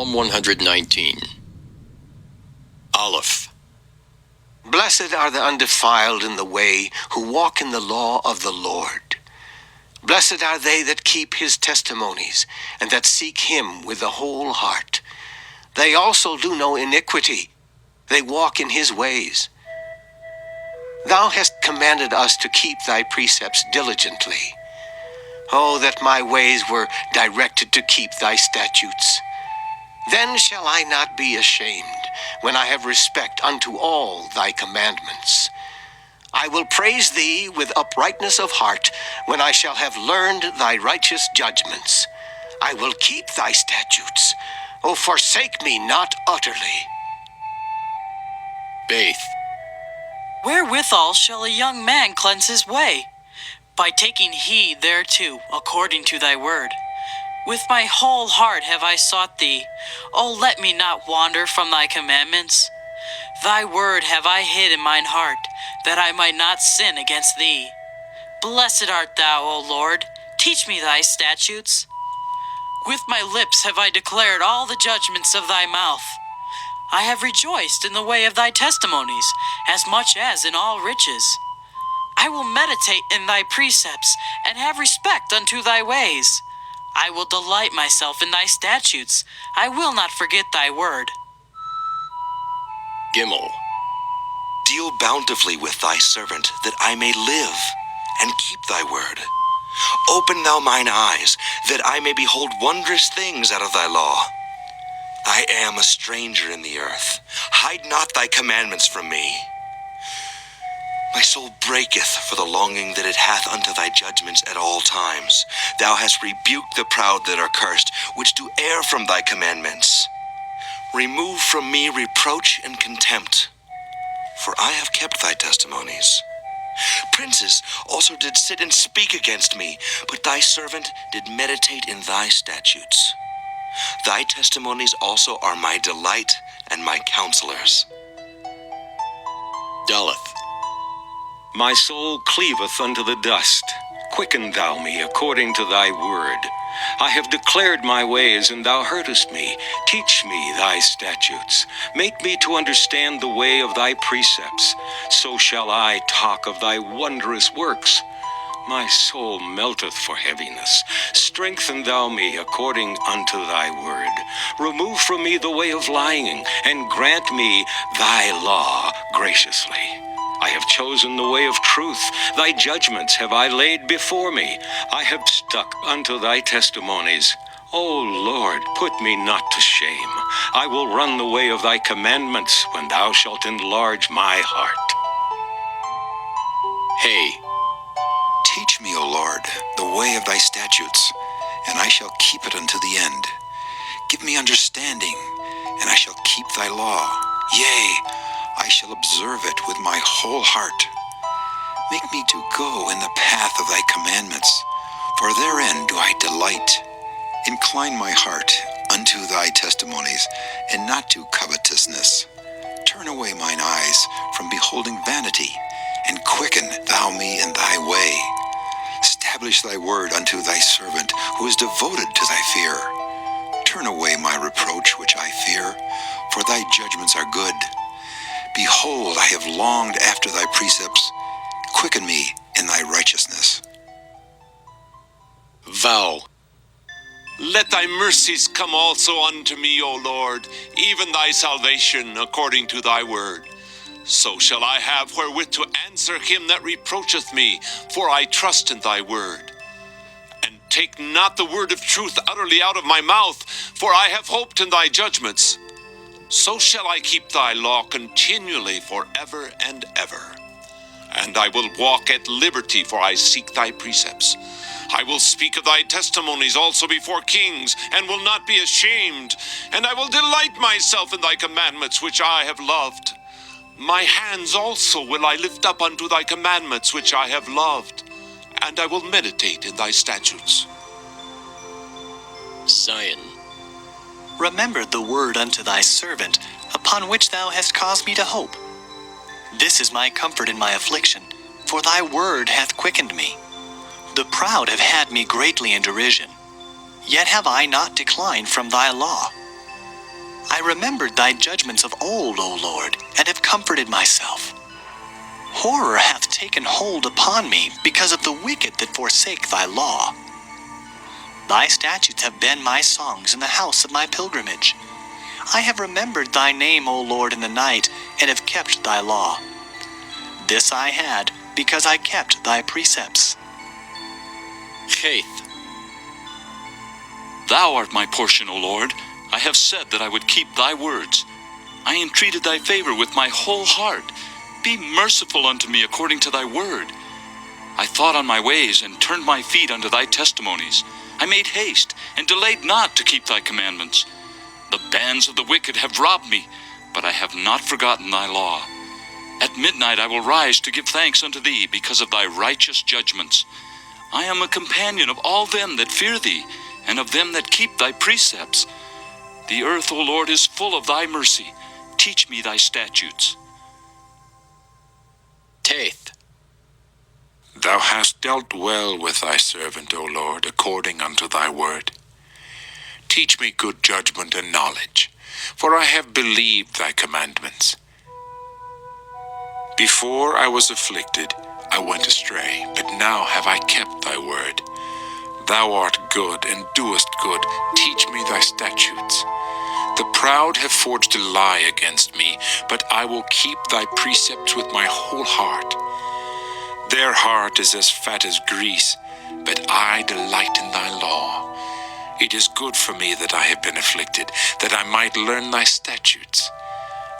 Psalm 119. Aleph. Blessed are the undefiled in the way, who walk in the law of the Lord. Blessed are they that keep his testimonies, and that seek him with the whole heart. They also do no iniquity. They walk in his ways. Thou hast commanded us to keep thy precepts diligently. Oh, that my ways were directed to keep thy statutes. Then shall I not be ashamed, when I have respect unto all thy commandments. I will praise thee with uprightness of heart, when I shall have learned thy righteous judgments. I will keep thy statutes. O forsake me not utterly. Baith. Wherewithal shall a young man cleanse his way? By taking heed thereto, according to thy word. With my whole heart have I sought thee. O let me not wander from thy commandments. Thy word have I hid in mine heart, that I might not sin against thee. Blessed art thou, O Lord. Teach me thy statutes. With my lips have I declared all the judgments of thy mouth. I have rejoiced in the way of thy testimonies, as much as in all riches. I will meditate in thy precepts, and have respect unto thy ways. I will delight myself in thy statutes. I will not forget thy word. Gimel. Deal bountifully with thy servant, that I may live, and keep thy word. Open thou mine eyes, that I may behold wondrous things out of thy law. I am a stranger in the earth. Hide not thy commandments from me. My soul breaketh for the longing that it hath unto thy judgments at all times. Thou hast rebuked the proud that are cursed, which do err from thy commandments. Remove from me reproach and contempt, for I have kept thy testimonies. Princes also did sit and speak against me, but thy servant did meditate in thy statutes. Thy testimonies also are my delight and my counselors. Daleth. My soul cleaveth unto the dust. Quicken thou me according to thy word. I have declared my ways, and thou heardest me. Teach me thy statutes. Make me to understand the way of thy precepts. So shall I talk of thy wondrous works. My soul melteth for heaviness. Strengthen thou me according unto thy word. Remove from me the way of lying, and grant me thy law graciously. I have chosen the way of truth. Thy judgments have I laid before me. I have stuck unto thy testimonies. O Lord, put me not to shame. I will run the way of thy commandments, when thou shalt enlarge my heart. Hey. Teach me, O Lord, the way of thy statutes, and I shall keep it unto the end. Give me understanding, and I shall keep thy law. Yea, I shall observe it with my whole heart. Make me to go in the path of thy commandments, for therein do I delight. Incline my heart unto thy testimonies, and not to covetousness. Turn away mine eyes from beholding vanity, and quicken thou me in thy way. Establish thy word unto thy servant, who is devoted to thy fear. Turn away my reproach which I fear, for thy judgments are good. Behold, I have longed after thy precepts. Quicken me in thy righteousness. Vow. Let thy mercies come also unto me, O Lord, even thy salvation according to thy word. So shall I have wherewith to answer him that reproacheth me, for I trust in thy word. And take not the word of truth utterly out of my mouth, for I have hoped in thy judgments. So shall I keep thy law continually forever and ever. And I will walk at liberty, for I seek thy precepts. I will speak of thy testimonies also before kings, and will not be ashamed. And I will delight myself in thy commandments, which I have loved. My hands also will I lift up unto thy commandments, which I have loved. And I will meditate in thy statutes. Zion. Remember the word unto thy servant, upon which thou hast caused me to hope. This is my comfort in my affliction, for thy word hath quickened me. The proud have had me greatly in derision, yet have I not declined from thy law. I remembered thy judgments of old, O Lord, and have comforted myself. Horror hath taken hold upon me because of the wicked that forsake thy law. Thy statutes have been my songs in the house of my pilgrimage. I have remembered thy name, O Lord, in the night, and have kept thy law. This I had, because I kept thy precepts. Faith. Thou art my portion, O Lord. I have said that I would keep thy words. I entreated thy favor with my whole heart. Be merciful unto me according to thy word. I thought on my ways and turned my feet unto thy testimonies. I made haste and delayed not to keep thy commandments. The bands of the wicked have robbed me, but I have not forgotten thy law. At midnight I will rise to give thanks unto thee because of thy righteous judgments. I am a companion of all them that fear thee, and of them that keep thy precepts. The earth, O Lord, is full of thy mercy. Teach me thy statutes. Taith. Thou hast dealt well with thy servant, O Lord, according unto thy word. Teach me good judgment and knowledge, for I have believed thy commandments. Before I was afflicted, I went astray, but now have I kept thy word. Thou art good and doest good. Teach me thy statutes. The proud have forged a lie against me, but I will keep thy precepts with my whole heart. Their heart is as fat as grease, but I delight in thy law. It is good for me that I have been afflicted, that I might learn thy statutes.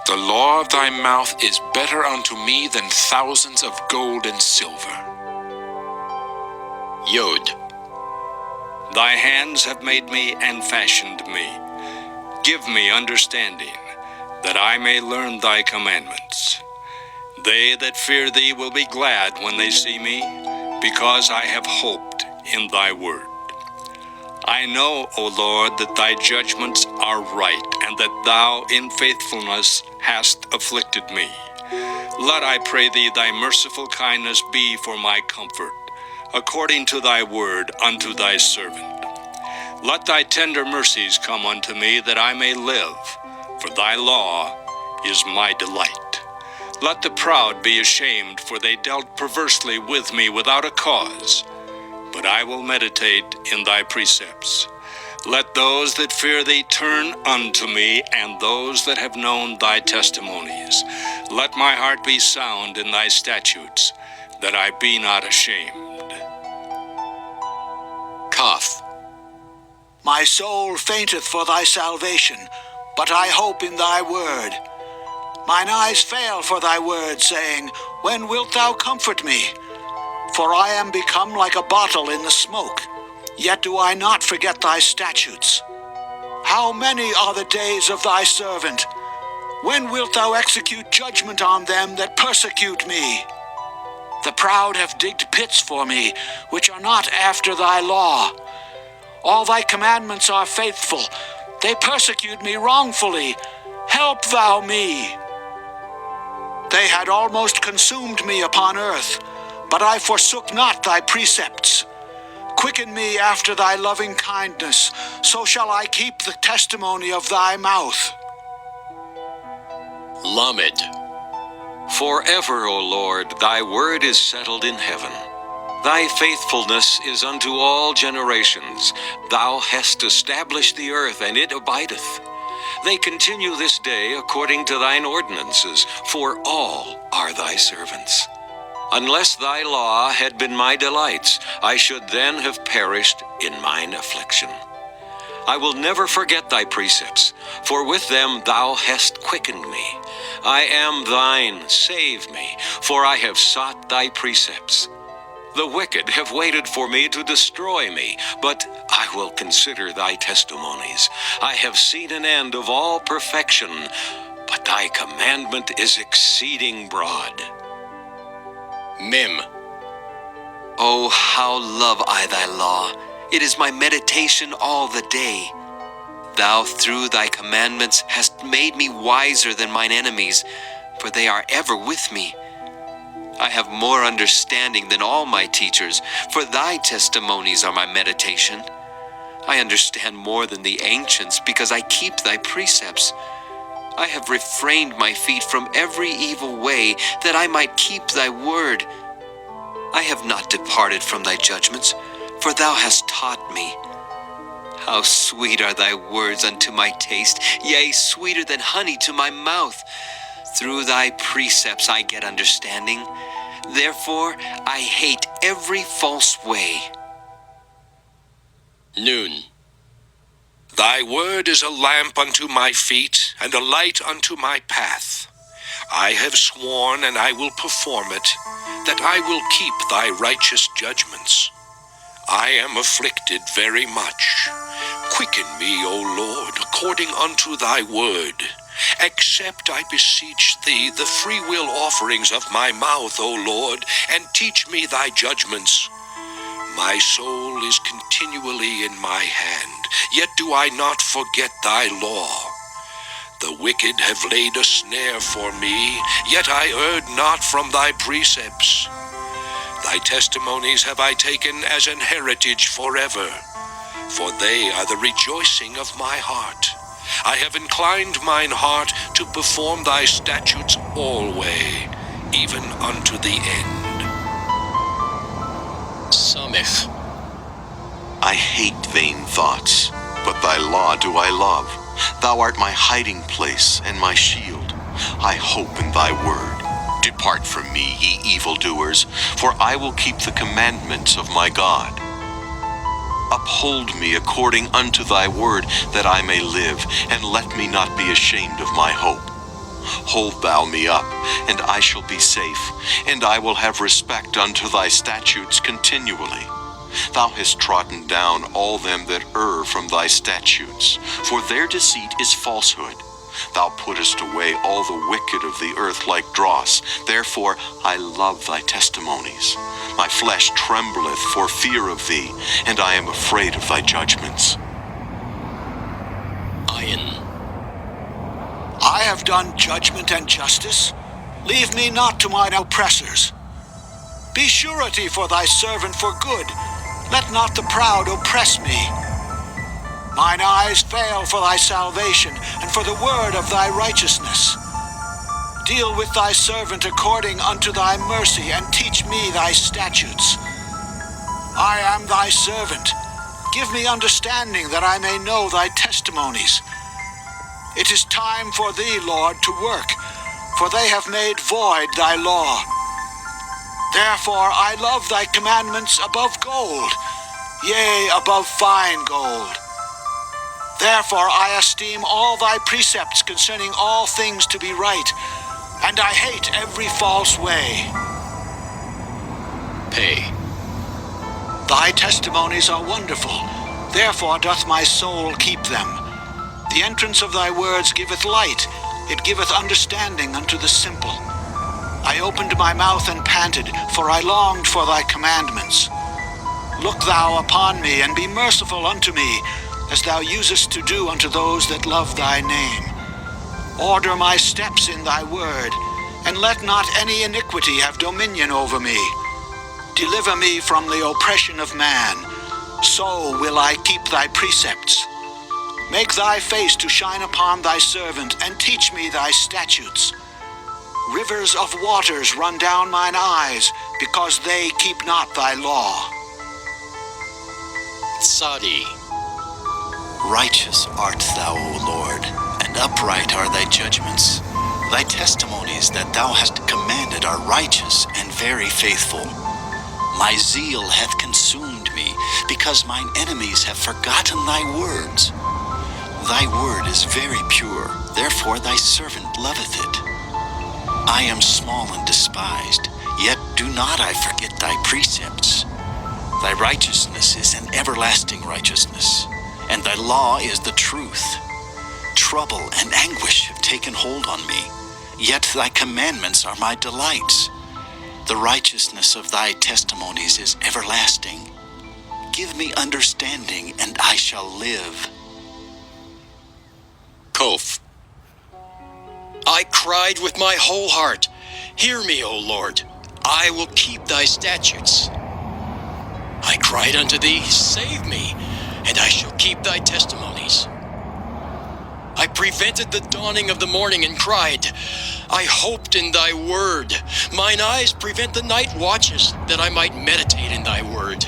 The law of thy mouth is better unto me than thousands of gold and silver. Yod. Thy hands have made me and fashioned me. Give me understanding, that I may learn thy commandments. They that fear thee will be glad when they see me, because I have hoped in thy word. I know, O Lord, that thy judgments are right, and that thou in faithfulness hast afflicted me. Let, I pray thee, thy merciful kindness be for my comfort, according to thy word unto thy servant. Let thy tender mercies come unto me, that I may live, for thy law is my delight. Let the proud be ashamed, for they dealt perversely with me without a cause. But I will meditate in thy precepts. Let those that fear thee turn unto me, and those that have known thy testimonies. Let my heart be sound in thy statutes, that I be not ashamed. Kaf. My soul fainteth for thy salvation, but I hope in thy word. Mine eyes fail for thy word, saying, When wilt thou comfort me? For I am become like a bottle in the smoke, yet do I not forget thy statutes. How many are the days of thy servant? When wilt thou execute judgment on them that persecute me? The proud have digged pits for me, which are not after thy law. All thy commandments are faithful. They persecute me wrongfully. Help thou me. They had almost consumed me upon earth, but I forsook not thy precepts. Quicken me after thy loving kindness, so shall I keep the testimony of thy mouth. Lamed. Forever, O Lord, thy word is settled in heaven. Thy faithfulness is unto all generations. Thou hast established the earth, and it abideth. They continue this day according to thine ordinances, for all are thy servants. Unless thy law had been my delights, I should then have perished in mine affliction. I will never forget thy precepts, for with them thou hast quickened me. I am thine, save me, for I have sought thy precepts. The wicked have waited for me to destroy me, but I will consider thy testimonies. I have seen an end of all perfection, but thy commandment is exceeding broad. Mim. Oh, how love I thy law! It is my meditation all the day. Thou through thy commandments hast made me wiser than mine enemies, for they are ever with me. I have more understanding than all my teachers, for thy testimonies are my meditation. I understand more than the ancients because I keep thy precepts. I have refrained my feet from every evil way that I might keep thy word. I have not departed from thy judgments, for thou hast taught me. How sweet are thy words unto my taste, yea, sweeter than honey to my mouth. Through thy precepts I get understanding. Therefore I hate every false way. Noon. Thy word is a lamp unto my feet, and a light unto my path. I have sworn, and I will perform it, that I will keep thy righteous judgments. I am afflicted very much. Quicken me, O Lord, according unto thy word. Accept, I beseech thee, the freewill offerings of my mouth, O Lord, and teach me thy judgments. My soul is continually in my hand, yet do I not forget thy law. The wicked have laid a snare for me, yet I erred not from thy precepts. Thy testimonies have I taken as an heritage forever, for they are the rejoicing of my heart. I have inclined mine heart to perform thy statutes alway, even unto the end. Samech. I hate vain thoughts, but thy law do I love. Thou art my hiding place and my shield. I hope in thy word. Depart from me, ye evildoers, for I will keep the commandments of my God. Uphold me according unto thy word, that I may live, and let me not be ashamed of my hope. Hold thou me up, and I shall be safe, and I will have respect unto thy statutes continually. Thou hast trodden down all them that err from thy statutes, for their deceit is falsehood. Thou puttest away all the wicked of the earth like dross. Therefore I love thy testimonies. My flesh trembleth for fear of thee, and I am afraid of thy judgments. Ayin. I have done judgment and justice. Leave me not to mine oppressors. Be surety for thy servant for good. Let not the proud oppress me. Mine eyes fail for thy salvation, and for the word of thy righteousness. Deal with thy servant according unto thy mercy, and teach me thy statutes. I am thy servant. Give me understanding, that I may know thy testimonies. It is time for thee, Lord, to work, for they have made void thy law. Therefore I love thy commandments above gold, yea, above fine gold. Therefore I esteem all thy precepts concerning all things to be right, and I hate every false way. Pay. Thy testimonies are wonderful, therefore doth my soul keep them. The entrance of thy words giveth light, it giveth understanding unto the simple. I opened my mouth and panted, for I longed for thy commandments. Look thou upon me, and be merciful unto me, as thou usest to do unto those that love thy name. Order my steps in thy word, and let not any iniquity have dominion over me. Deliver me from the oppression of man, so will I keep thy precepts. Make thy face to shine upon thy servant, and teach me thy statutes. Rivers of waters run down mine eyes, because they keep not thy law. Sadi. Righteous art thou, O Lord, and upright are thy judgments. Thy testimonies that thou hast commanded are righteous and very faithful. My zeal hath consumed me, because mine enemies have forgotten thy words. Thy word is very pure, therefore thy servant loveth it. I am small and despised, yet do not I forget thy precepts. Thy righteousness is an everlasting righteousness, and thy law is the truth. Trouble and anguish have taken hold on me, yet thy commandments are my delights. The righteousness of thy testimonies is everlasting. Give me understanding, and I shall live. Kof. I cried with my whole heart, hear me, O Lord, I will keep thy statutes. I cried unto thee, save me. and I shall keep thy testimonies. I prevented the dawning of the morning and cried, I hoped in thy word. Mine eyes prevent the night watches, that I might meditate in thy word.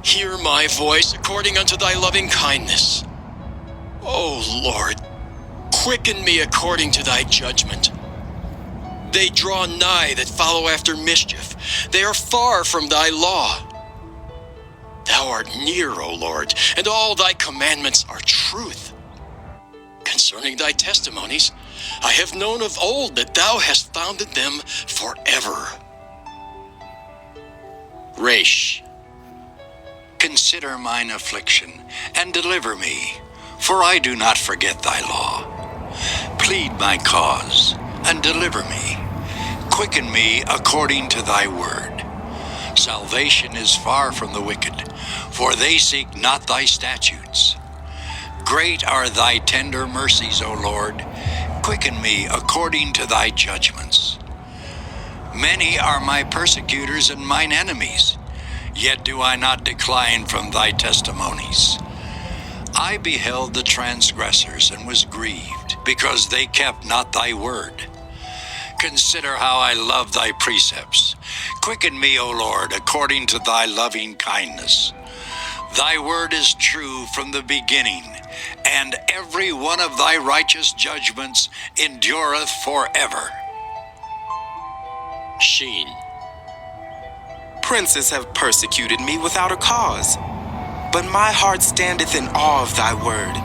Hear my voice according unto thy loving kindness. O Lord, quicken me according to thy judgment. They draw nigh that follow after mischief. They are far from thy law. Thou art near, O Lord, and all thy commandments are truth. Concerning thy testimonies, I have known of old that thou hast founded them forever. Resh. Consider mine affliction, and deliver me, for I do not forget thy law. Plead my cause, and deliver me. Quicken me according to thy word. Salvation is far from the wicked, for they seek not thy statutes. Great are thy tender mercies, O Lord. Quicken me according to thy judgments. Many are my persecutors and mine enemies, yet do I not decline from thy testimonies. I beheld the transgressors and was grieved, because they kept not thy word. Consider how I love thy precepts. Quicken me, O Lord, according to thy loving kindness. Thy word is true from the beginning, and every one of thy righteous judgments endureth forever. Sheen. Princes have persecuted me without a cause, but my heart standeth in awe of thy word.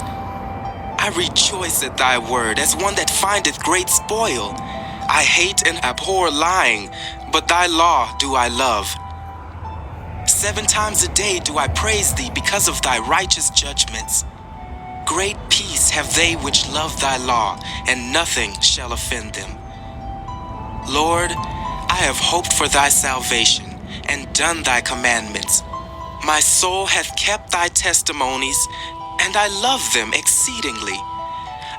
I rejoice at thy word as one that findeth great spoil. I hate and abhor lying, but thy law do I love. 7 times a day do I praise thee because of thy righteous judgments. Great peace have they which love thy law, and nothing shall offend them. Lord, I have hoped for thy salvation, and done thy commandments. My soul hath kept thy testimonies, and I love them exceedingly.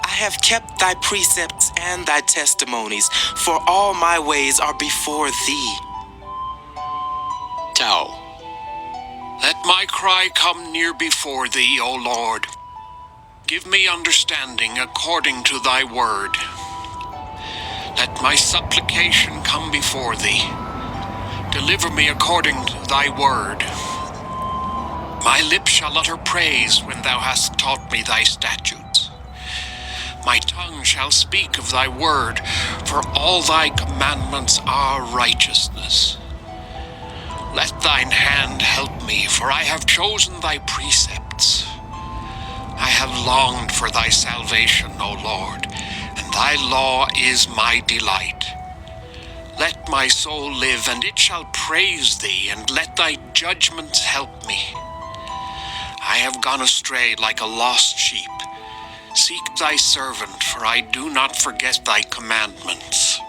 I have kept thy precepts and thy testimonies, for all my ways are before thee. Tao. Let my cry come near before thee, O Lord. Give me understanding according to thy word. Let my supplication come before thee. Deliver me according to thy word. My lips shall utter praise when thou hast taught me thy statutes. My tongue shall speak of thy word, for all thy commandments are righteousness. Let thine hand help me, for I have chosen thy precepts. I have longed for thy salvation, O Lord, and thy law is my delight. Let my soul live, and it shall praise thee, and let thy judgments help me. I have gone astray like a lost sheep. Seek thy servant, for I do not forget thy commandments.